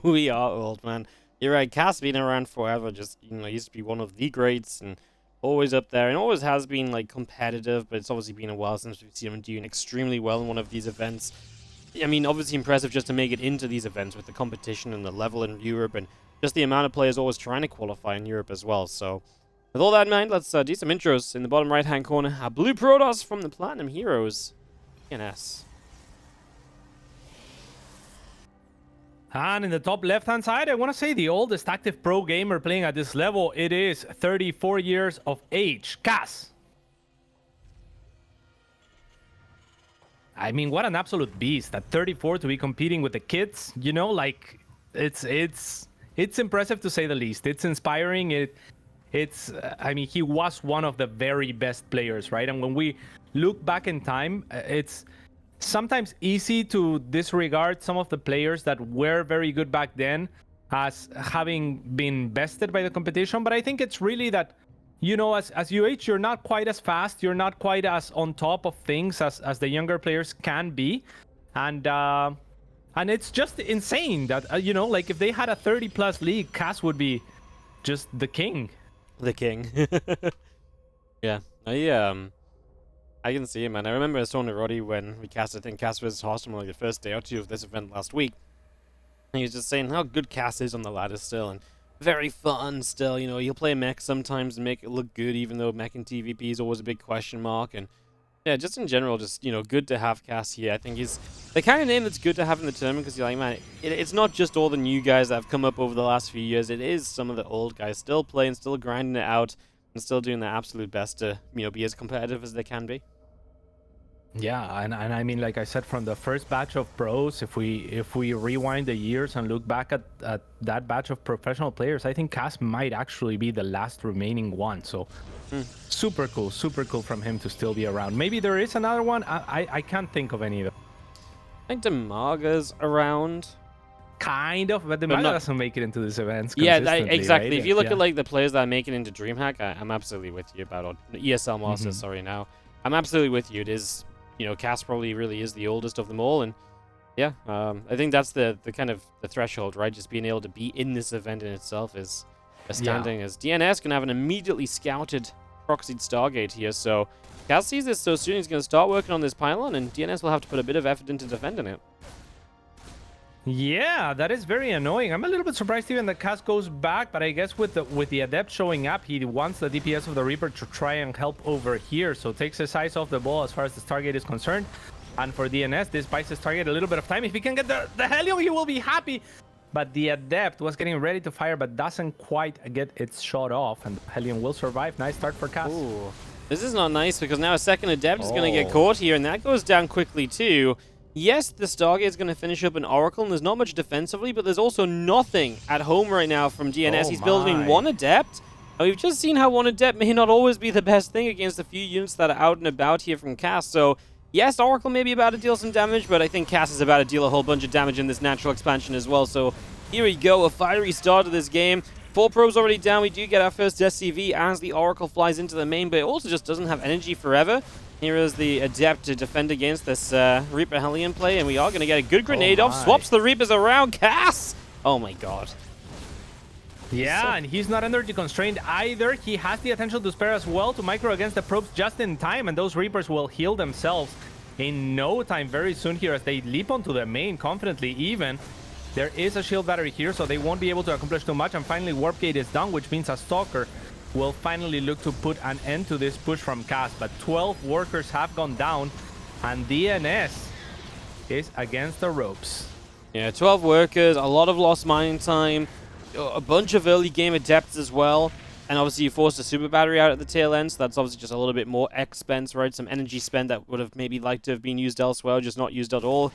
We are old, man. You're right. Cass been around forever. Just used to be one of the greats and always up there, and always has been like competitive. But it's obviously been a while since we've seen him doing extremely well in one of these events. I mean, obviously impressive just to make it into these events with the competition and the level in Europe, and just the amount of players always trying to qualify in Europe as well. So, with all that in mind, let's do some intros. In the bottom right-hand corner, our Blue Protoss from the Platinum Heroes, DnS. And in the top left-hand side, I want to say the oldest active pro gamer playing at this level. It is 34 years of age. Cass. I mean, what an absolute beast at 34 to be competing with the kids. You know, like it's impressive to say the least. It's inspiring. I mean, he was one of the very best players, right? And when we look back in time, it's sometimes easy to disregard some of the players that were very good back then as having been bested by the competition. But I think it's really that, you know, as you age, you're not quite as fast, you're not quite as on top of things as the younger players can be. And it's just insane that, you know, like if they had a 30-plus league, Cass would be just the king. The king. Yeah. I can see it, man. I remember I saw Roddy when we cast, I think Cass was hosting like the first day or two of this event last week. And he was just saying how good Cass is on the ladder still, and very fun still. You know, he'll play mech sometimes and make it look good, even though mech in TVP is always a big question mark. And yeah, just in general, just, you know, good to have Cass here. I think he's the kind of name that's good to have in the tournament, because you're like, man, it's not just all the new guys that have come up over the last few years. It is some of the old guys still playing, still grinding it out, and still doing their absolute best to, you know, be as competitive as they can be. Yeah, and I mean, like I said, from the first batch of pros, if we rewind the years and look back at that batch of professional players, I think Cass might actually be the last remaining one. So super cool from him to still be around. Maybe there is another one. I can't think of any of them. I think Damaga's around. Kind of, but Damaga doesn't make it into these events. Yeah, exactly. Right? If you look at like the players that make it into DreamHack, I'm absolutely with you about, or ESL Masters, sorry now. I'm absolutely with you. It is, you know, Cass probably really is the oldest of them all, and yeah, I think that's the kind of the threshold, right? Just being able to be in this event in itself is astounding. As DnS can have an immediately scouted proxied Stargate here, so Cass sees this so soon he's going to start working on this pylon, and DnS will have to put a bit of effort into defending it. Yeah, that is very annoying. I'm a little bit surprised even that Cass goes back, but I guess with the Adept showing up, he wants the DPS of the Reaper to try and help over here, so takes his eyes off the ball as far as the Stargate is concerned. And for DnS, this buys his target a little bit of time. If he can get the Helium, he will be happy. But the Adept was getting ready to fire, but doesn't quite get its shot off, and Helium will survive. Nice start for Cass. Ooh. This is not nice, because now a second Adept is going to get caught here, and that goes down quickly too. Yes, the Stargate is going to finish up an Oracle, and there's not much defensively, but there's also nothing at home right now from DnS. He's building one Adept, and we've just seen how one Adept may not always be the best thing against the few units that are out and about here from Cass. So, yes, Oracle may be about to deal some damage, but I think Cass is about to deal a whole bunch of damage in this natural expansion as well. So, here we go, a fiery start to this game. 4 probes already down. We do get our first SCV as the Oracle flies into the main, but it also just doesn't have energy forever. Here is the Adept to defend against this Reaper Hellion play, and we are going to get a good grenade off. Swaps the Reapers around. Cass! Oh my god. Yeah, and he's not energy constrained either. He has the attention to spare as well to micro against the probes just in time, and those Reapers will heal themselves in no time very soon here as they leap onto the main confidently even. There is a shield battery here, so they won't be able to accomplish too much, and finally Warp Gate is done, which means a Stalker will finally look to put an end to this push from Cass. But 12 workers have gone down, and DnS is against the ropes. Yeah, 12 workers, a lot of lost mining time, a bunch of early game Adepts as well, and obviously you forced a super battery out at the tail end, so that's obviously just a little bit more expense, right? Some energy spent that would have maybe liked to have been used elsewhere, just not used at all.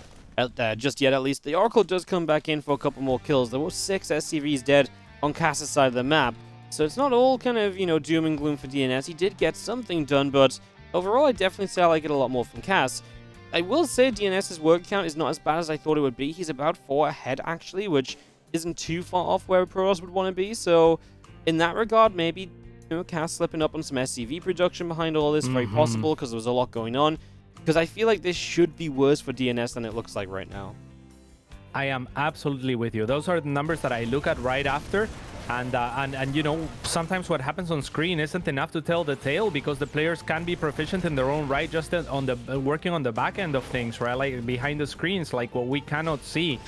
Just yet, at least. The Oracle does come back in for a couple more kills. There were 6 SCVs dead on Cass's side of the map. So it's not all kind of, you know, doom and gloom for DnS. He did get something done, but overall I definitely say I like it a lot more from Cass. I will say DnS's work count is not as bad as I thought it would be. He's about 4 ahead, actually, which isn't too far off where Protoss would want to be. So in that regard, maybe, you know, Cass slipping up on some SCV production behind all this, very possible, because there was a lot going on. Because I feel like this should be worse for DnS than it looks like right now. I am absolutely with you. Those are the numbers that I look at right after. And you know, sometimes what happens on screen isn't enough to tell the tale, because the players can be proficient in their own right, just on the working on the back end of things, right? Like behind the screens, like what we cannot see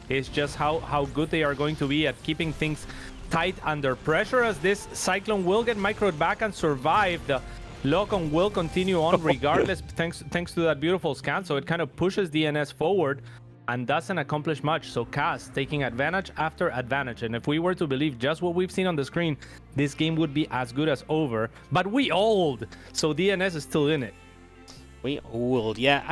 is just how good they are going to be at keeping things tight under pressure, as this Cyclone will get microed back and survive. The lock-on will continue on regardless, thanks to that beautiful scan. So it kind of pushes DnS forward and doesn't accomplish much. So Cass taking advantage after advantage. And if we were to believe just what we've seen on the screen, this game would be as good as over. But we old, so DnS is still in it. We old, yeah.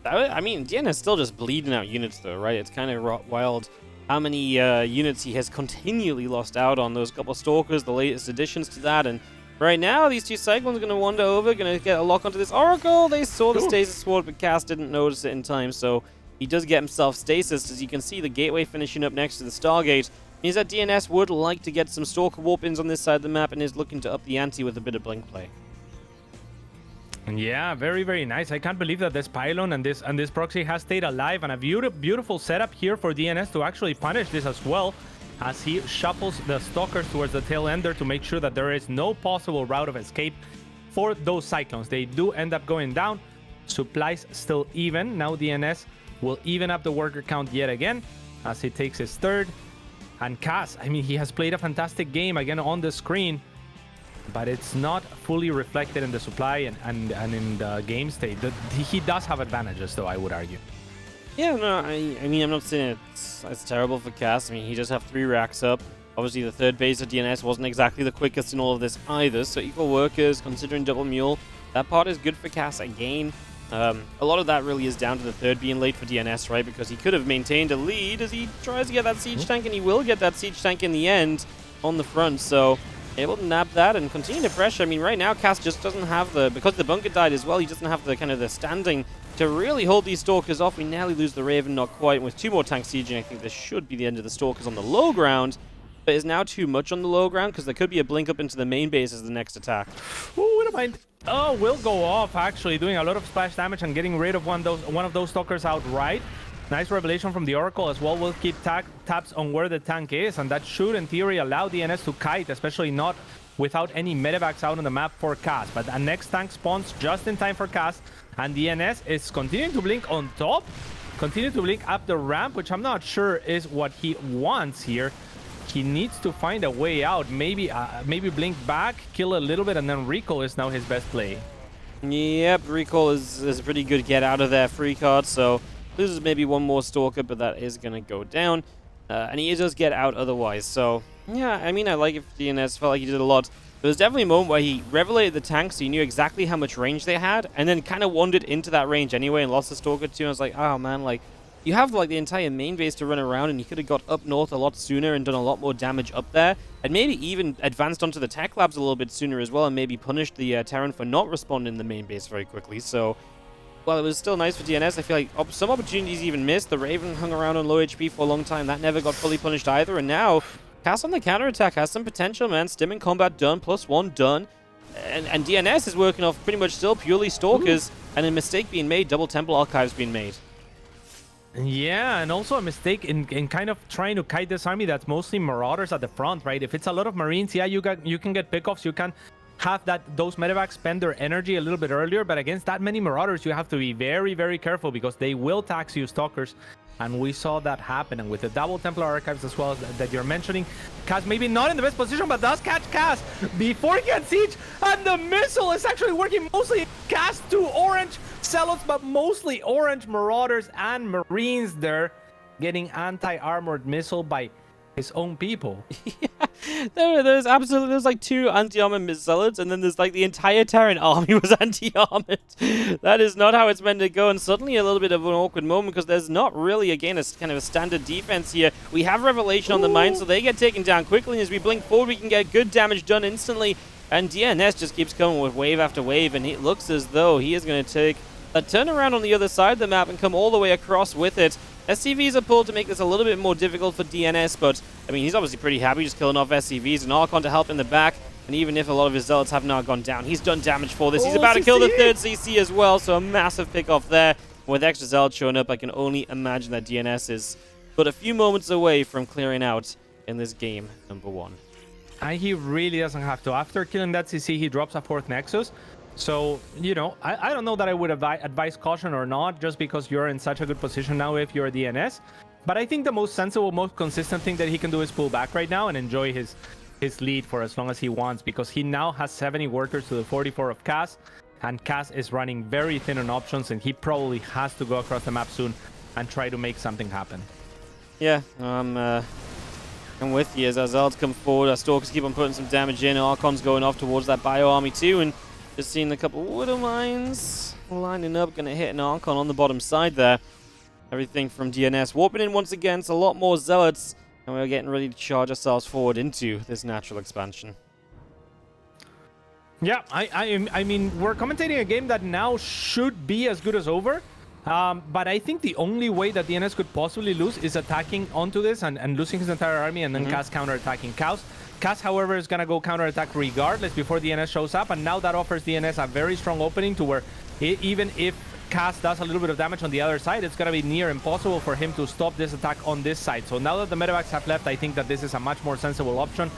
I mean, DnS still just bleeding out units though, right? It's kind of wild how many units he has continually lost out on. Those couple Stalkers, the latest additions to that, and right now these two Cyclones are going to wander over, going to get a lock onto this Oracle. They saw the Stasis Sword, but Cass didn't notice it in time, so he does get himself stasis. As you can see, the Gateway finishing up next to the Stargate means that DnS would like to get some Stalker warp-ins on this side of the map and is looking to up the ante with a bit of blink play. Yeah, very, very nice. I can't believe that this pylon and this proxy has stayed alive, and a beautiful setup here for DnS to actually punish this as well, as he shuffles the Stalkers towards the tail ender to make sure that there is no possible route of escape for those Cyclones. They do end up going down. Supplies still even. Now DnS will even up the worker count yet again as he takes his third. And Cass, I mean, he has played a fantastic game again on the screen, but it's not fully reflected in the supply and in the game state. He does have advantages, though, I would argue. Yeah, no, I mean, I'm not saying it's terrible for Cass. I mean, he does have 3 racks up. Obviously, the third base of DnS wasn't exactly the quickest in all of this either, so equal workers, considering double mule, that part is good for Cass again. A lot of that really is down to the third being late for DnS, right? Because he could have maintained a lead as he tries to get that siege tank, and he will get that siege tank in the end on the front. So able to nab that and continue to pressure. I mean, right now Cass just doesn't have the, because the bunker died as well, he doesn't have the kind of the standing to really hold these Stalkers off. We nearly lose the Raven, not quite. And with 2 more tanks sieging, I think this should be the end of the Stalkers on the low ground. But it's now too much on the low ground because there could be a blink up into the main base as the next attack. Ooh, wait a minute. Oh, will go off, actually, doing a lot of splash damage and getting rid of one of those Stalkers outright. Nice revelation from the Oracle as well. Will keep taps on where the tank is, and that should, in theory, allow DnS to kite, especially not without any medevacs out on the map for Cass. But the next tank spawns just in time for Cass, and DnS is continuing to blink on top, continue to blink up the ramp, which I'm not sure is what he wants here. He needs to find a way out. Maybe blink back, kill a little bit, and then recall is now his best play. Yep, recall is a pretty good get out of there free card, so loses maybe one more Stalker, but that is going to go down. And he does get out otherwise, so yeah, I mean, I like it for DnS. Felt like he did a lot. There was definitely a moment where he revelated the tanks, so he knew exactly how much range they had, and then kind of wandered into that range anyway and lost the Stalker too. And I was like, oh man, like, you have like the entire main base to run around, and you could have got up north a lot sooner and done a lot more damage up there, and maybe even advanced onto the tech labs a little bit sooner as well, and maybe punished the Terran for not responding in the main base very quickly. So while it was still nice for DnS, I feel like some opportunities even missed. The Raven hung around on low HP for a long time. That never got fully punished either, and now Cass on the counterattack has some potential, man. Stim in combat done, +1 done. And DnS is working off pretty much still purely Stalkers, and a mistake being made, double Temple Archives being made. Yeah, and also a mistake in kind of trying to kite this army that's mostly Marauders at the front, right? If it's a lot of Marines, yeah, you can get pickoffs, you can have those medevacs spend their energy a little bit earlier, but against that many Marauders, you have to be very, very careful because they will tax you Stalkers, and we saw that happen. And with the double Templar Archives as well that you're mentioning, Cass maybe not in the best position, but does catch Cass before he gets siege, and the missile is actually working mostly Cass to orange Zealots, but mostly orange Marauders and Marines there, getting anti-armored missile by his own people. Yeah, there's like 2 anti-armored Zealots, and then there's like the entire Terran army was anti-armored. That is not how it's meant to go, and suddenly a little bit of an awkward moment because there's not really, again, a kind of a standard defense here. We have Revelation on the mine, so they get taken down quickly, and as we blink forward, we can get good damage done instantly, and DnS just keeps coming with wave after wave, and it looks as though he is going to take a turnaround on the other side of the map and come all the way across with it. SCVs are pulled to make this a little bit more difficult for DnS, but I mean, he's obviously pretty happy just killing off SCVs, and Archon to help in the back. And even if a lot of his Zealots have now gone down, he's done damage for this. He's about to kill the 3rd CC as well, so a massive pick off there. With extra Zealots showing up, I can only imagine that DnS is but a few moments away from clearing out in this game number 1. And he really doesn't have to. After killing that CC, he drops a 4th Nexus. So, you know, I don't know that I would advise caution or not, just because you're in such a good position now if you're DNS. But I think the most sensible, most consistent thing that he can do is pull back right now and enjoy his lead for as long as he wants, because he now has 70 workers to the 44 of Cass, and Cass is running very thin on options, and he probably has to go across the map soon and try to make something happen. Yeah, I'm with you as our Zards come forward. Our Stalkers keep on putting some damage in. Archon's going off towards that Bio Army too, and just seeing a couple Widow Mines lining up, going to hit an Archon on the bottom side there. Everything from DnS warping in once again. It's a lot more Zealots, and we're getting ready to charge ourselves forward into this natural expansion. Yeah, I mean, we're commentating a game that now should be as good as over. But I think the only way that DNS could possibly lose is attacking onto this and losing his entire army, and then Cass counterattacking Cass. Cass, however, is going to go counterattack regardless before DNS shows up, and now that offers DNS a very strong opening to where even if Cass does a little bit of damage on the other side, it's going to be near impossible for him to stop this attack on this side. So now that the medevacs have left, I think that this is a much more sensible option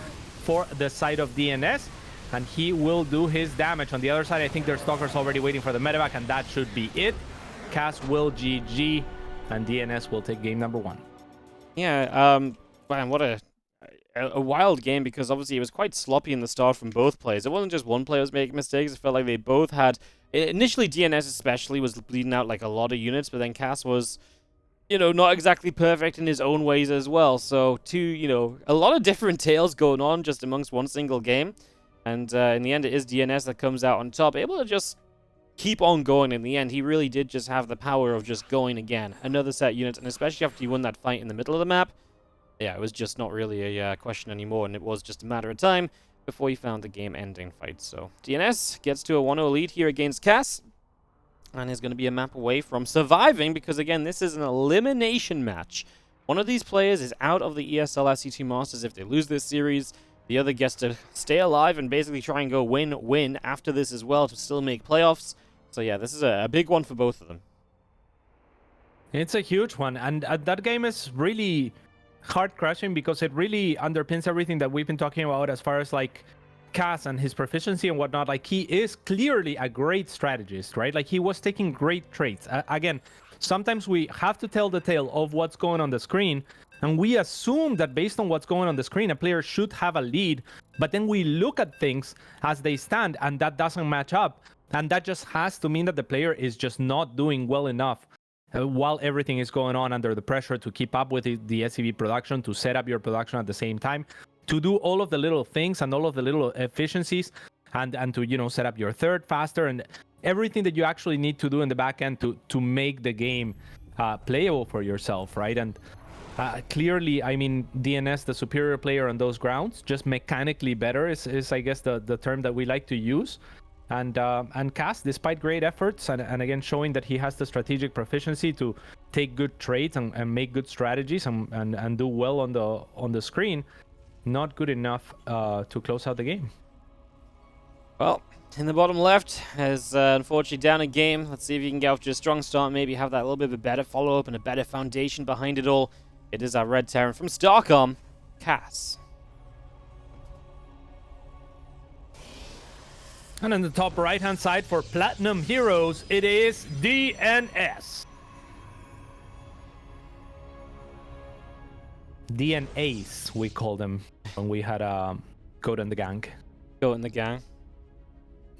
for the side of DNS, and he will do his damage. On the other side, I think their Stalkers already waiting for the medevac, and that should be it. Cass will GG, and DNS will take game number 1. Yeah, man, what a wild game, because obviously it was quite sloppy in the start from both players. It wasn't just one player was making mistakes. It felt like they both had... Initially, DNS especially was bleeding out like a lot of units, but then Cass was, you know, not exactly perfect in his own ways as well. So, a lot of different tales going on just amongst one single game. And in the end, it is DNS that comes out on top, able to just keep on going in the end. He really did just have the power of just going again. Another set unit, and especially after he won that fight in the middle of the map, yeah, it was just not really a question anymore, and it was just a matter of time before he found the game-ending fight. So DNS gets to a 1-0 lead here against Cass, and is going to be a map away from surviving, because again, this is an elimination match. One of these players is out of the ESL SC2 Masters if they lose this series. The other gets to stay alive and basically try and go win-win after this as well to still make playoffs. So yeah, this is a big one for both of them. It's a huge one, and that game is really heart-crushing because it really underpins everything that we've been talking about as far as like Cass and his proficiency and whatnot. Like, he is clearly a great strategist, right? Like, he was taking great traits. Again, sometimes we have to tell the tale of what's going on the screen, and we assume that based on what's going on the screen, a player should have a lead, but then we look at things as they stand, and that doesn't match up. And that just has to mean that the player is just not doing well enough while everything is going on under the pressure to keep up with the SCV production, to set up your production at the same time, to do all of the little things and all of the little efficiencies, and to, you know, set up your third faster and everything that you actually need to do in the back end to make the game playable for yourself, right? And clearly, I mean, DNS, the superior player on those grounds, just mechanically better is I guess the term that we like to use. And Cass, despite great efforts and again showing that he has the strategic proficiency to take good trades and make good strategies and do well on the screen, not good enough to close out the game. Well, in the bottom left is unfortunately down a game. Let's see if you can get off to a strong start, maybe have that little bit of a better follow-up and a better foundation behind it all. It is our Red Terran from StarCom, Cass. And on the top right-hand side for Platinum Heroes, it is DNS. DNAs, we call them when we had Goat in the Gang. Goat in the Gang.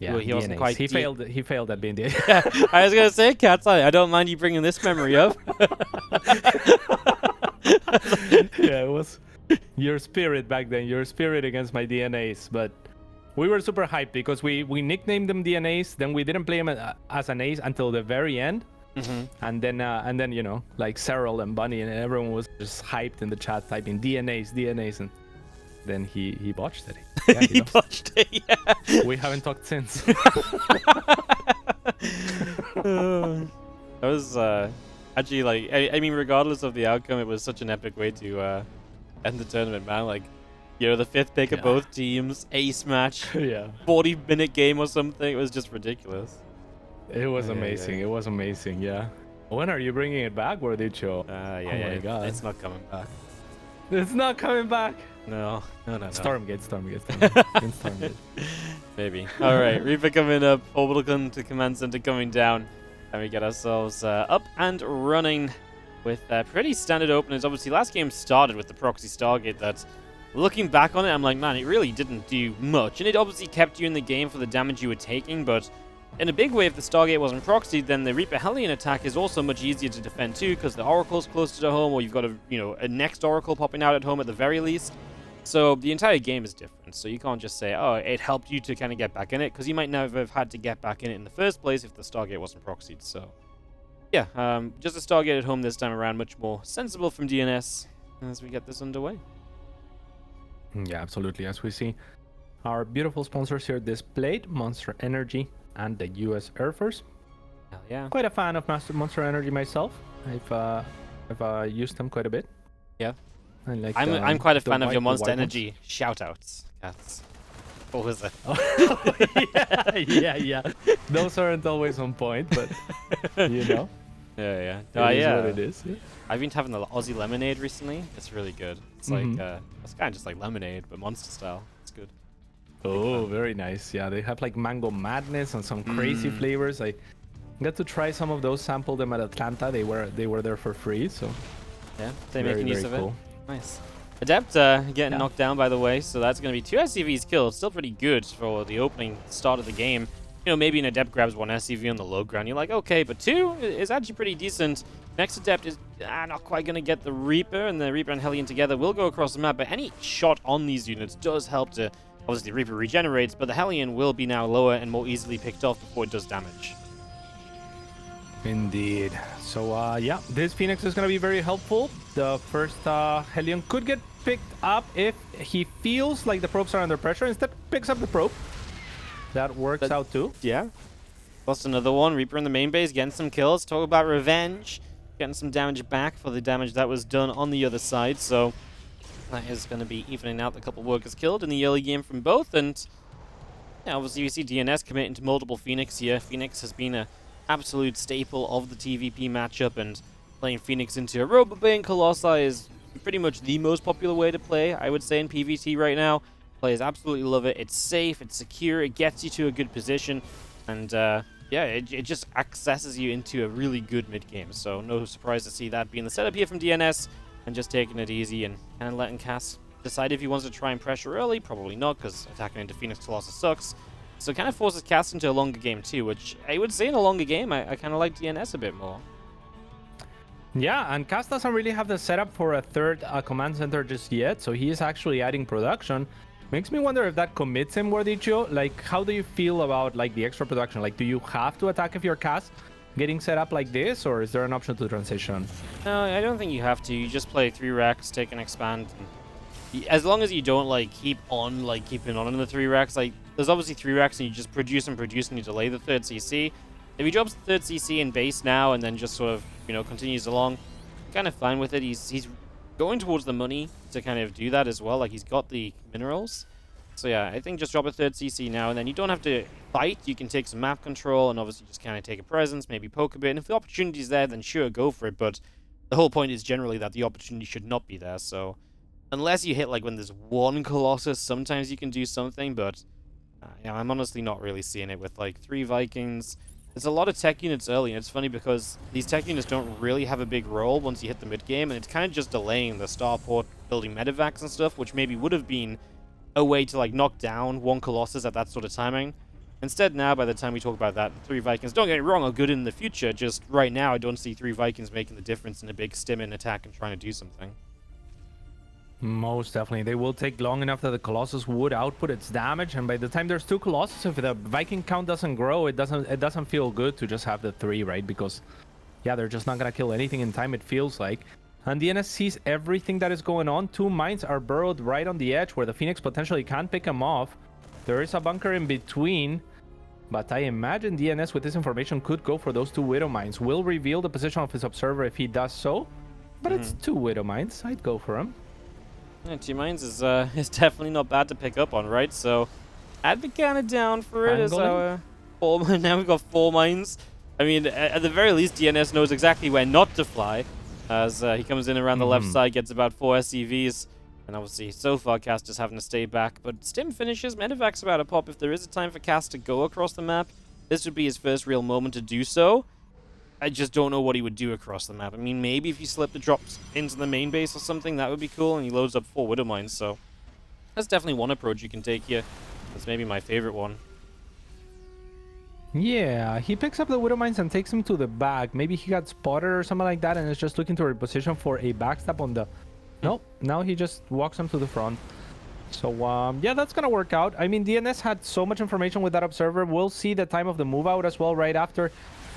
Yeah, well, he wasn't quite. He failed at being the. Yeah, I was gonna say, Cats. I don't mind you bringing this memory up. Yeah, it was your spirit back then. Your spirit against my DNAs, but. We were super hyped because we nicknamed them DNAs, then we didn't play them as an ace until the very end. And then you know, like Cyril and Bunny and everyone was just hyped in the chat typing DNAs, and then he botched it. Yeah, he botched it, yeah. We haven't talked since. That was actually, like, I mean, regardless of the outcome, it was such an epic way to end the tournament, man. Like, you know, the 5th pick of both teams, ace match, 40-minute game or something. It was just ridiculous. It was amazing. It was amazing, yeah. When are you bringing it back, Wordicho? Yeah, my God. it's not coming back. It's not coming back. No. Stormgate. Stormgate. Maybe. All right, Reaper coming up, Orbital Gun to Command Center coming down, and we get ourselves up and running with pretty standard openers. Obviously, last game started with the proxy Stargate that, looking back on it, I'm like, man, it really didn't do much. And it obviously kept you in the game for the damage you were taking, but in a big way, if the Stargate wasn't proxied, then the Reaper Hellion attack is also much easier to defend too, because the Oracle's closer to home, or you've got a next Oracle popping out at home at the very least. So the entire game is different. So you can't just say, oh, it helped you to kind of get back in it, because you might never have had to get back in it in the first place if the Stargate wasn't proxied. So yeah, just a Stargate at home this time around, much more sensible from DnS as we get this underway. Yeah, absolutely. As we see our beautiful sponsors here displayed, Monster Energy and the U.S. Air Force. Hell yeah. Quite a fan of Monster Energy myself. I've used them quite a bit. Yeah. I like I'm quite a fan of your Monster Energy shoutouts, Cats. What was it? Oh, yeah. Those aren't always on point, but you know. Yeah. It is what it is. Yeah. I've been having the Aussie lemonade recently. It's really good. It's like it's kind of just like lemonade, but monster style. It's good. Oh, very nice. Yeah, they have like mango madness and some crazy flavors. I got to try some of those, sample them at Atlanta. They were there for free, so yeah, they're making use of cool. it. Nice. Adept getting knocked down, by the way, so that's going to be 2 SCVs killed. Still pretty good for the opening start of the game. You know, maybe an Adept grabs 1 SCV on the low ground. You're like, okay, but 2 is actually pretty decent. Next Adept is not quite going to get the Reaper, and the Reaper and Hellion together will go across the map, but any shot on these units does help to... Obviously, the Reaper regenerates, but the Hellion will be now lower and more easily picked off before it does damage. Indeed. So, yeah, this Phoenix is going to be very helpful. The first Hellion could get picked up if he feels like the probes are under pressure. Instead, picks up the probe. That works out too. Yeah. Lost another one. Reaper in the main base, getting some kills. Talk about revenge. Getting some damage back for the damage that was done on the other side. So that is going to be evening out the couple workers killed in the early game from both. And yeah, obviously you see DnS committing to multiple Phoenix here. Phoenix has been an absolute staple of the TVP matchup, and playing Phoenix into a Robobane Colossi is pretty much the most popular way to play, I would say, in PvT right now. Players absolutely love it. It's safe, it's secure, it gets you to a good position, and yeah, it just accesses you into a really good mid-game. So no surprise to see that being the setup here from DnS, and just taking it easy and kind of letting Cass decide if he wants to try and pressure early. Probably not, because attacking into Phoenix Colossus sucks. So it kind of forces Cass into a longer game too, which I would say in a longer game, I kind of like DnS a bit more. Yeah, and Cass doesn't really have the setup for a third command center just yet, so he is actually adding production. Makes me wonder if that commits him, Wordicho. Like, how do you feel about like the extra production? Like, do you have to attack if you're Cass getting set up like this, or is there an option to transition? No, I don't think you have to. You just play 3 racks, take an expand. And as long as you don't like keeping on in the 3 racks, like there's obviously 3 racks and you just produce and you delay the 3rd CC. If he drops the 3rd CC in base now and then just sort of, continues along, kind of fine with it. He's going towards the money to kind of do that as well. Like, he's got the minerals. So yeah, I think just drop a 3rd CC now, and then you don't have to fight. You can take some map control and obviously just kind of take a presence, maybe poke a bit. And if the opportunity's there, then sure, go for it. But the whole point is generally that the opportunity should not be there. So unless you hit like when there's 1 Colossus, sometimes you can do something. But yeah, I'm honestly not really seeing it with like 3 Vikings. There's a lot of tech units early, and it's funny because these tech units don't really have a big role once you hit the mid-game, and it's kind of just delaying the starport, building medevacs and stuff, which maybe would have been a way to like knock down 1 Colossus at that sort of timing. Instead now, by the time we talk about that, 3 Vikings, don't get me wrong, are good in the future, just right now I don't see 3 Vikings making the difference in a big stim-in attack and trying to do something. Most definitely. They will take long enough that the Colossus would output its damage, and by the time there's 2 Colossus, if the Viking count doesn't grow, it doesn't feel good to just have the 3, right? Because yeah, they're just not gonna kill anything in time, it feels like. And DnS sees everything that is going on. 2 mines are burrowed right on the edge where the Phoenix potentially can't pick them off. There is a bunker in between, but I imagine DnS with this information could go for those 2 Widow mines. Will reveal the position of his observer if he does so, but it's 2 Widow mines. I'd go for him. Yeah, 2 mines is definitely not bad to pick up on, right? So I'd be kind of down for it. As our now we've got 4 mines. I mean, at the very least, DnS knows exactly where not to fly, as he comes in around the left side, gets about 4 SCVs, and obviously, so far, Cass just having to stay back. But Stim finishes, Medevac's about to pop. If there is a time for Cass to go across the map, this would be his first real moment to do so. I just don't know what he would do across the map. I mean, maybe if he slipped the drops into the main base or something, that would be cool, and he loads up 4 Widow Mines, so that's definitely one approach you can take here. That's maybe my favorite one. Yeah, he picks up the Widow Mines and takes him to the back. Maybe he got spotted or something like that and is just looking to reposition for a backstab on the... Nope, now he just walks him to the front. So, yeah, that's gonna work out. I mean, DnS had so much information with that observer. We'll see the time of the move out as well right after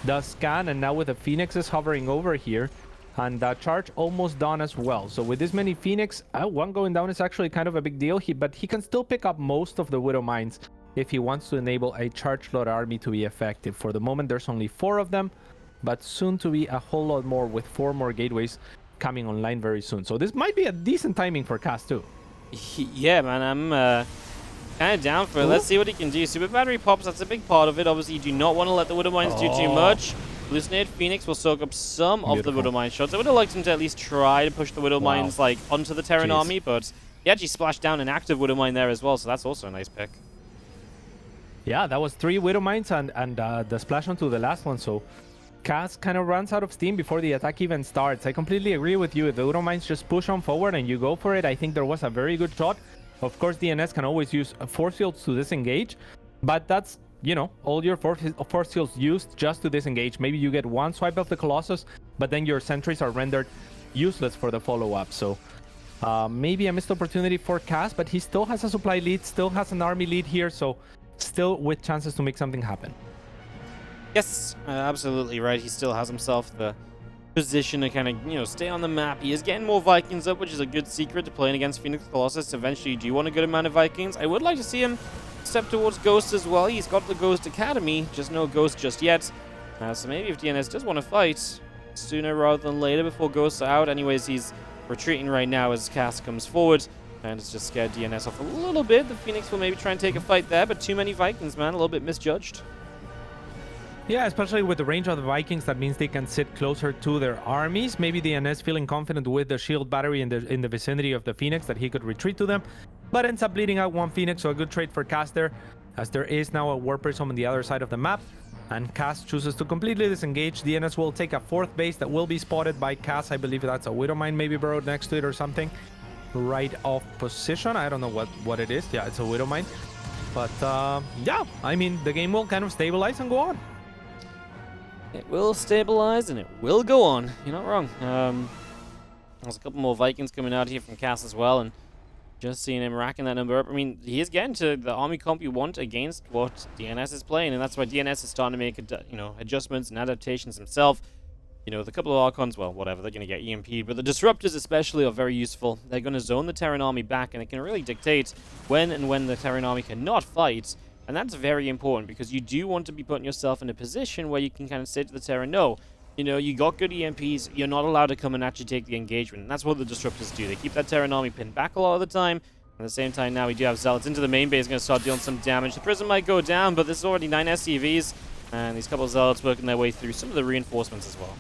the scan, and now with the Phoenixes hovering over here. And that charge almost done as well. So with this many Phoenix, one going down is actually kind of a big deal. But he can still pick up most of the Widow Mines if he wants to enable a charge load army to be effective. For the moment, there's only 4 of them, but soon to be a whole lot more with 4 more gateways coming online very soon. So this might be a decent timing for Cass too. Yeah, man, I'm kind of down for it. Let's see what he can do. Super Battery pops, that's a big part of it. Obviously, you do not want to let the Widow Mines do too much. Hallucinated Phoenix will soak up some of the Widow Mine shots. I would have liked him to at least try to push the Widow Mines like onto the Terran army, but he actually splashed down an active Widow Mine there as well, so that's also a nice pick. Yeah, that was 3 Widow Mines and the splash onto the last one, so Cass kind of runs out of steam before the attack even starts. I completely agree with you. If the Widow Mines just push on forward and you go for it, I think there was a very good shot. Of course, DnS can always use force fields to disengage, but that's, you know, all your force fields used just to disengage. Maybe you get one swipe of the Colossus, but then your sentries are rendered useless for the follow-up. So maybe a missed opportunity for Cass, but he still has a supply lead, still has an army lead here, so still with chances to make something happen. Yes, absolutely right. He still has himself the position to kind of, you know, stay on the map. He is getting more Vikings up, which is a good secret to playing against Phoenix Colossus. Eventually, you do want a good amount of Vikings. I would like to see him step towards Ghost as well. He's got the Ghost Academy, just no Ghost just yet. So maybe if DnS does want to fight sooner rather than later before Ghosts are out. Anyways, he's retreating right now as Cass comes forward. And it's just scared DnS off a little bit. The Phoenix will maybe try and take a fight there, but too many Vikings, man. A little bit misjudged. Yeah, especially with the range of the Vikings, that means they can sit closer to their armies. Maybe DnS feeling confident with the shield battery in the vicinity of the Phoenix that he could retreat to them, but ends up bleeding out one Phoenix, so a good trade for Cass there, as there is now a War Prism on the other side of the map, and Cass chooses to completely disengage. DnS will take a 4th base that will be spotted by Cass. I believe that's a Widow Mine maybe burrowed next to it or something. Right off position. I don't know what it is. Yeah, it's a Widow Mine. But yeah, I mean, the game will kind of stabilize and go on. It will stabilize and it will go on. You're not wrong. There's a couple more Vikings coming out here from Cass as well, and just seeing him racking that number up. I mean, he is getting to the army comp you want against what DnS is playing, and that's why DnS is starting to make adjustments and adaptations himself. You know, the couple of Archons, well, whatever, they're going to get EMP'd, but the Disruptors especially are very useful. They're going to zone the Terran army back, and it can really dictate when the Terran army cannot fight, and that's very important, because you do want to be putting yourself in a position where you can kind of say to the Terran, no, you know, you got good EMPs, you're not allowed to come and actually take the engagement, and that's what the Disruptors do. They keep that Terran army pinned back a lot of the time. At the same time, now we do have Zealots into the main base, going to start dealing some damage. The Prism might go down, but this is already 9 SCVs, and these couple of Zealots working their way through some of the reinforcements as well.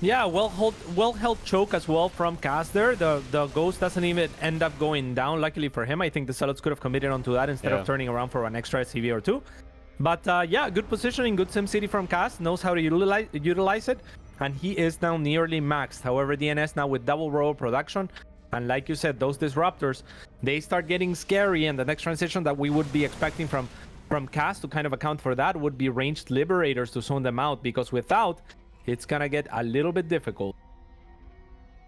Yeah, well-held choke as well from Cass there. The Ghost doesn't even end up going down, luckily for him. I think the Zealots could have committed onto that instead of turning around for an extra SCV or 2. But yeah, good positioning, good SimCity from Cass. Knows how to utilize it. And he is now nearly maxed. However, DnS now with double row production. And like you said, those Disruptors, they start getting scary. And the next transition that we would be expecting from Cass to kind of account for that would be ranged Liberators to zone them out. Because without, it's gonna get a little bit difficult.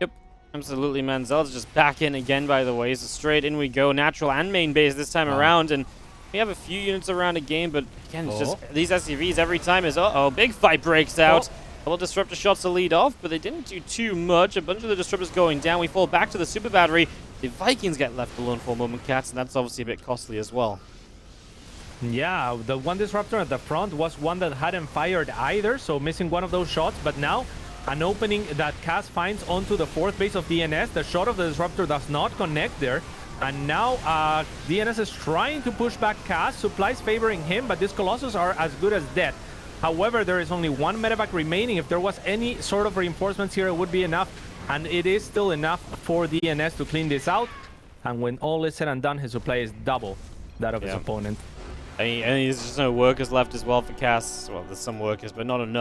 Yep, absolutely, man. Zealot's just back in again, by the way. So straight in we go. Natural and main base this time around. And we have a few units around a game, but again, it's just these SCVs every time is, big fight breaks out. Couple Disruptor shots to lead off, but they didn't do too much. A bunch of the Disruptors going down. We fall back to the Super Battery. The Vikings get left alone for a moment, Cats, and that's obviously a bit costly as well. Yeah, the one Disruptor at the front was one that hadn't fired either, so missing one of those shots. But now, an opening that Cass finds onto the 4th base of DnS. The shot of the Disruptor does not connect there. And now, DnS is trying to push back Cass. Supplies favoring him, but these Colossus are as good as dead. However, there is only one medevac remaining. If there was any sort of reinforcements here, it would be enough. And it is still enough for DnS to clean this out. And when all is said and done, his supply is double that of his opponent. And there's just no workers left as well for Cass. Well, there's some workers, but not enough.